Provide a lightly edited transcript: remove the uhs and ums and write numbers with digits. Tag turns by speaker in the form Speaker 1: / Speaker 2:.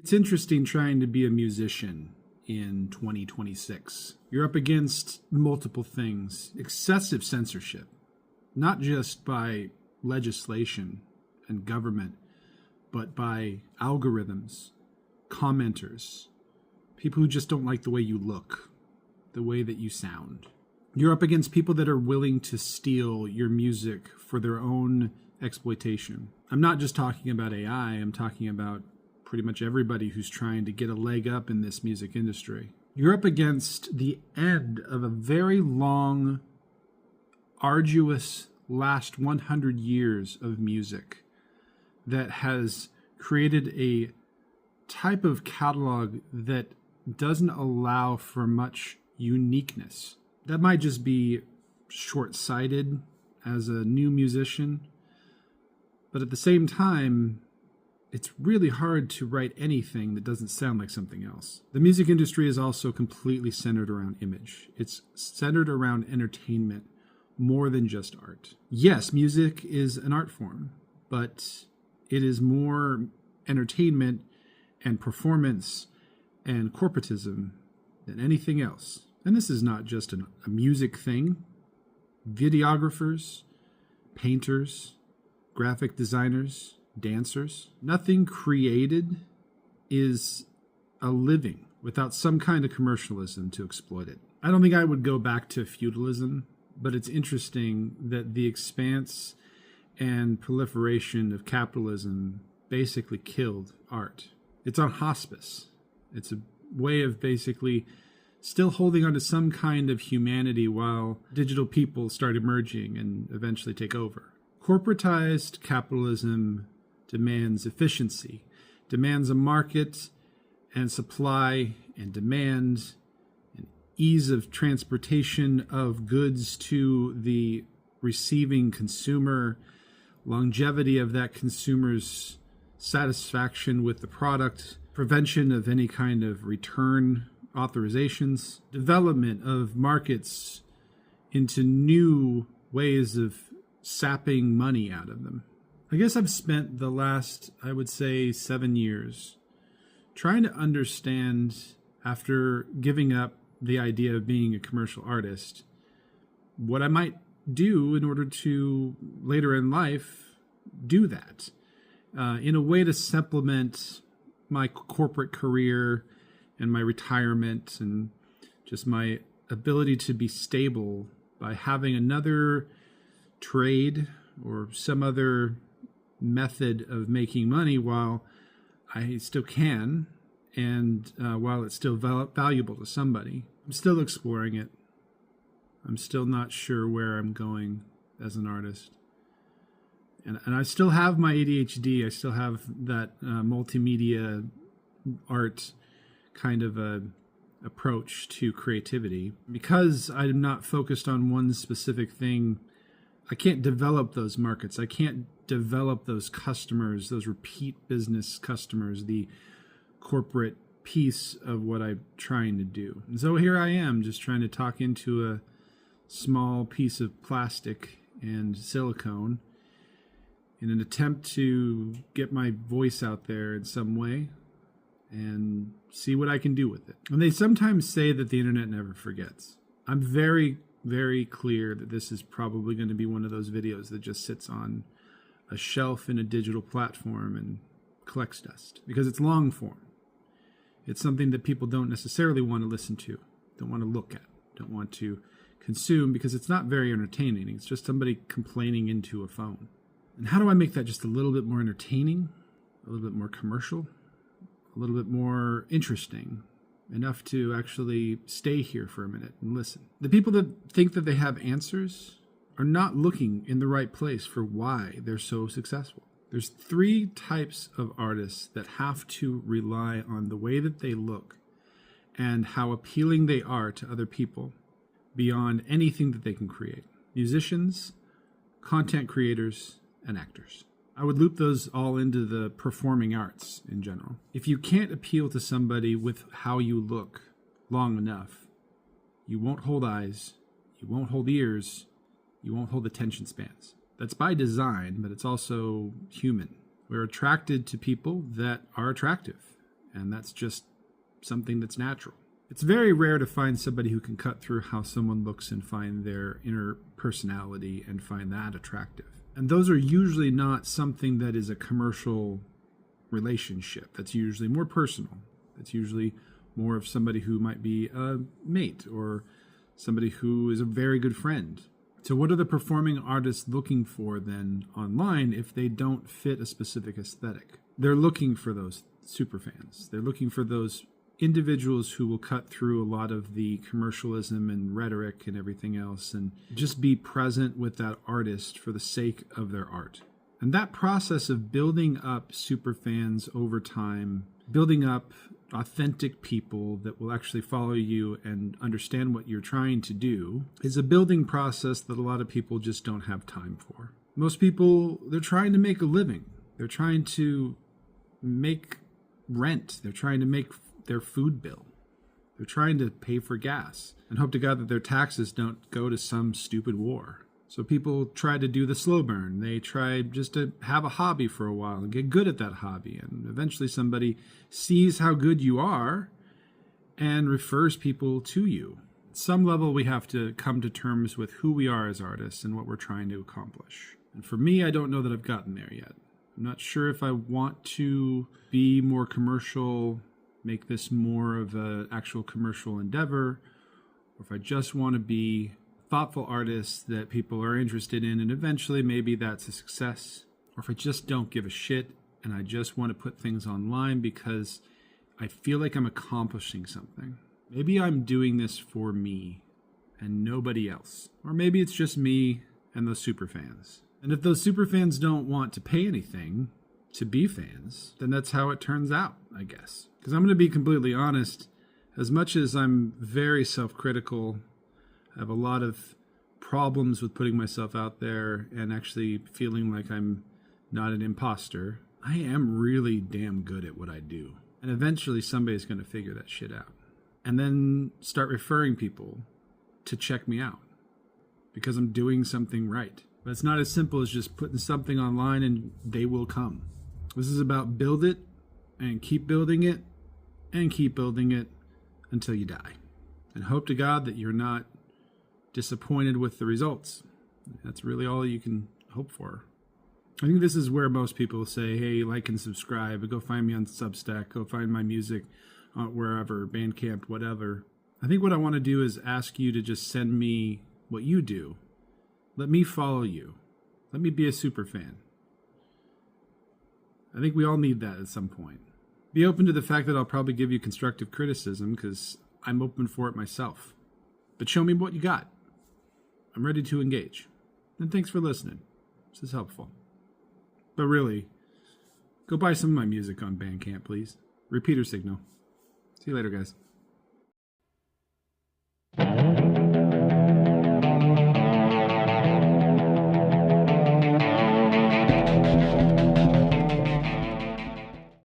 Speaker 1: It's interesting trying to be a musician in 2026. You're up against multiple things. Excessive censorship, not just by legislation and government, but by algorithms, commenters, people who just don't like the way you look, the way that you sound. You're up against people that are willing to steal your music for their own exploitation. I'm not just talking about AI, I'm talking about pretty much everybody who's trying to get a leg up in this music industry. You're up against the end of a very long, arduous last 100 years of music that has created a type of catalog that doesn't allow for much uniqueness. That might just be short-sighted as a new musician, but at the same time, it's really hard to write anything that doesn't sound like something else. The music industry is also completely centered around image. It's centered around entertainment more than just art. Yes, music is an art form, but it is more entertainment and performance and corporatism than anything else. And this is not just a music thing. Videographers, painters, graphic designers, dancers, nothing created is a living without some kind of commercialism to exploit it. I don't think I would go back to feudalism, but it's interesting that the expanse and proliferation of capitalism basically killed art. It's on hospice. It's a way of basically still holding on to some kind of humanity while digital people start emerging and eventually take over. Corporatized capitalism demands efficiency, demands a market and supply and demand and ease of transportation of goods to the receiving consumer, longevity of that consumer's satisfaction with the product, prevention of any kind of return authorizations, development of markets into new ways of sapping money out of them. I guess I've spent the last, I would say, 7 years trying to understand, after giving up the idea of being a commercial artist, what I might do in order to later in life do that in a way to supplement my corporate career and my retirement and just my ability to be stable by having another trade or some other method of making money while I still can and while it's still valuable to somebody. I'm still exploring it. I'm still not sure where I'm going as an artist. And I still have my ADHD. I still have that multimedia art kind of a approach to creativity. Because I'm not focused on one specific thing, I can't develop those markets. I can't develop those customers, those repeat business customers, the corporate piece of what I'm trying to do. And so here I am, just trying to talk into a small piece of plastic and silicone in an attempt to get my voice out there in some way and see what I can do with it. And they sometimes say that the internet never forgets. I'm very, very clear that this is probably going to be one of those videos that just sits on a shelf in a digital platform and collects dust, because it's long form. It's something that people don't necessarily want to listen to, don't want to look at, don't want to consume, because it's not very entertaining. It's just somebody complaining into a phone. And how do I make that just a little bit more entertaining, a little bit more commercial, a little bit more interesting, enough to actually stay here for a minute and listen? The people that think that they have answers are not looking in the right place for why they're so successful. There's 3 types of artists that have to rely on the way that they look and how appealing they are to other people beyond anything that they can create. Musicians, content creators, and actors. I would loop those all into the performing arts in general. If you can't appeal to somebody with how you look long enough, you won't hold eyes, you won't hold ears, you won't hold attention spans. That's by design, but it's also human. We're attracted to people that are attractive. And that's just something that's natural. It's very rare to find somebody who can cut through how someone looks and find their inner personality and find that attractive. And those are usually not something that is a commercial relationship. That's usually more personal. That's usually more of somebody who might be a mate or somebody who is a very good friend. So what are the performing artists looking for then online if they don't fit a specific aesthetic? They're looking for those superfans. They're looking for those individuals who will cut through a lot of the commercialism and rhetoric and everything else and just be present with that artist for the sake of their art. And that process of building up superfans over time, building up authentic people that will actually follow you and understand what you're trying to do, is a building process that a lot of people just don't have time for. Most people, they're trying to make a living. They're trying to make rent. They're trying to make their food bill. They're trying to pay for gas and hope to God that their taxes don't go to some stupid war. So people try to do the slow burn. They try just to have a hobby for a while and get good at that hobby. And eventually somebody sees how good you are and refers people to you. At some level, we have to come to terms with who we are as artists and what we're trying to accomplish. And for me, I don't know that I've gotten there yet. I'm not sure if I want to be more commercial, make this more of an actual commercial endeavor, or if I just want to be thoughtful artists that people are interested in, and eventually maybe that's a success. Or if I just don't give a shit and I just want to put things online because I feel like I'm accomplishing something. Maybe I'm doing this for me and nobody else. Or maybe it's just me and those superfans. And if those superfans don't want to pay anything to be fans, then that's how it turns out, I guess. Because I'm going to be completely honest, as much as I'm very self-critical, I have a lot of problems with putting myself out there and actually feeling like I'm not an imposter. I am really damn good at what I do. And eventually somebody's going to figure that shit out. And then start referring people to check me out because I'm doing something right. But it's not as simple as just putting something online and they will come. This is about build it and keep building it and keep building it until you die. And hope to God that you're not disappointed with the results. That's really all you can hope for. I think this is where most people say, hey, like and subscribe, go find me on Substack, go find my music wherever, Bandcamp, whatever. I think what I want to do is ask you to just send me what you do. Let me follow you. Let me be a super fan. I think we all need that at some point. Be open to the fact that I'll probably give you constructive criticism because I'm open for it myself. But show me what you got. I'm ready to engage. And thanks for listening. This is helpful. But really, go buy some of my music on Bandcamp, please. Repeater signal. See you later, guys.